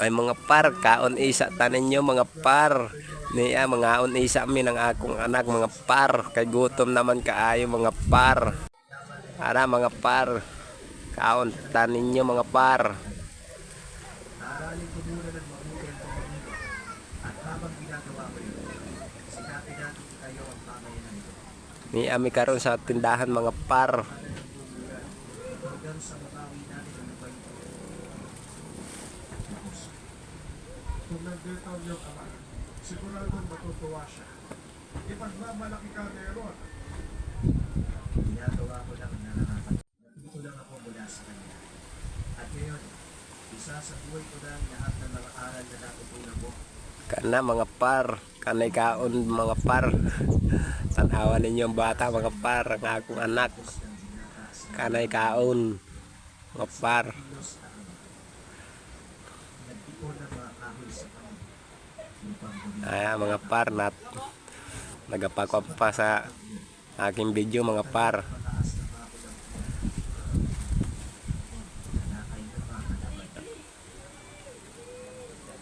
Ay mga par, kaon isa tanin nyo mga par. Niya mga on isa mi ng akong anak mga par. Kay gutom naman kaayo mga par. Ara mga par. Kaon tanin nyo mga par. Ni ami karon sa tindahan mga par. Kung nag-detail yung ama, siguradong matutuwa siya. Ipagmamalaki ka meron. Ginagawa ko lang na nakakatawa. Dito lang ako mula sa kanya. At ngayon, isa sa buhay ko lang lahat ng mga aral na natutunan mo. Kana mga par, kanay kaon mga par. Tanawa ninyo ang bata mga par, ang akong anak. Kanay kaon mga par. Nagtipon ng mga kahoy sa kanya. Ay mga par nat nagapakwap pa sa aking video mga par.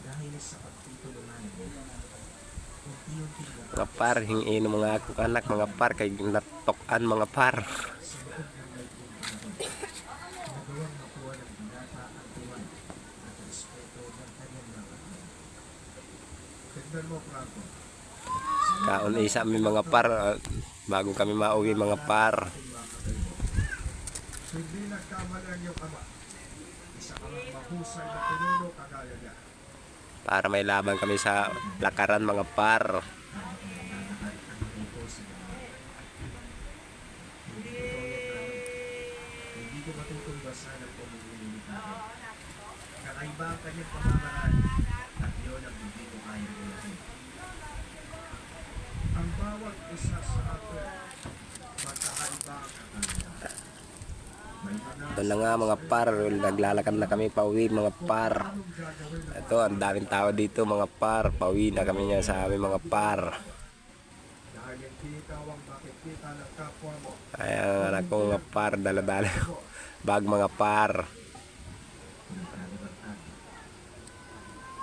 Dahil sa pagtutulungan mo, unti-unti mo Mga par, hingin mga akong anak mga par kay natokan mga par. nagawang makuha ng binata ang tuwan at respeto ng kanyang mga kapatid. Tignan mo, Franco. Kaon isa mi mga par bago kami mauwi mga par. Hindi nagkamali ang iyong ama. Isa ka lang mahusay na pinuno kagaya niya. Para may laban kami sa lakaran mga par. Hindi ko matutumbasan ang pamumuhay ni Pablo. Kakaiba ang kanyang pamamaraan at yun ang hindi ko kayang gulahin. Ang bawat isa sa atin, magkakaiba ang kakaiba. May mga Ito na nga mga par, naglalakad na kami pauwi mga par. anong gagawin ng Ito ang daming tao dito mga par, pauwi na kami niya sa aming mga par. dahil hindi ikaw ang makikita ng kapwa mo. Ay ang anak ko mga par, dala-dala bag mga par.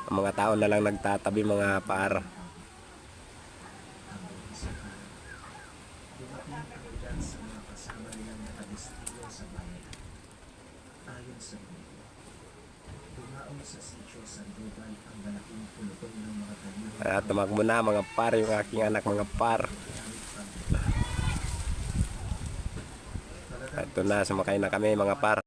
Ang mga tao na lang nagtatabi mga par. Dumating ang ilan sa mga kasama nilang nakadestino sa bayan. Ayon sa Biblia, dumaon sa sitio Sandoval ang malaking pulutong ng mga tanim. At tumakbo na mga par, yung aking anak mga par. Ito na, sumakay na kami mga par.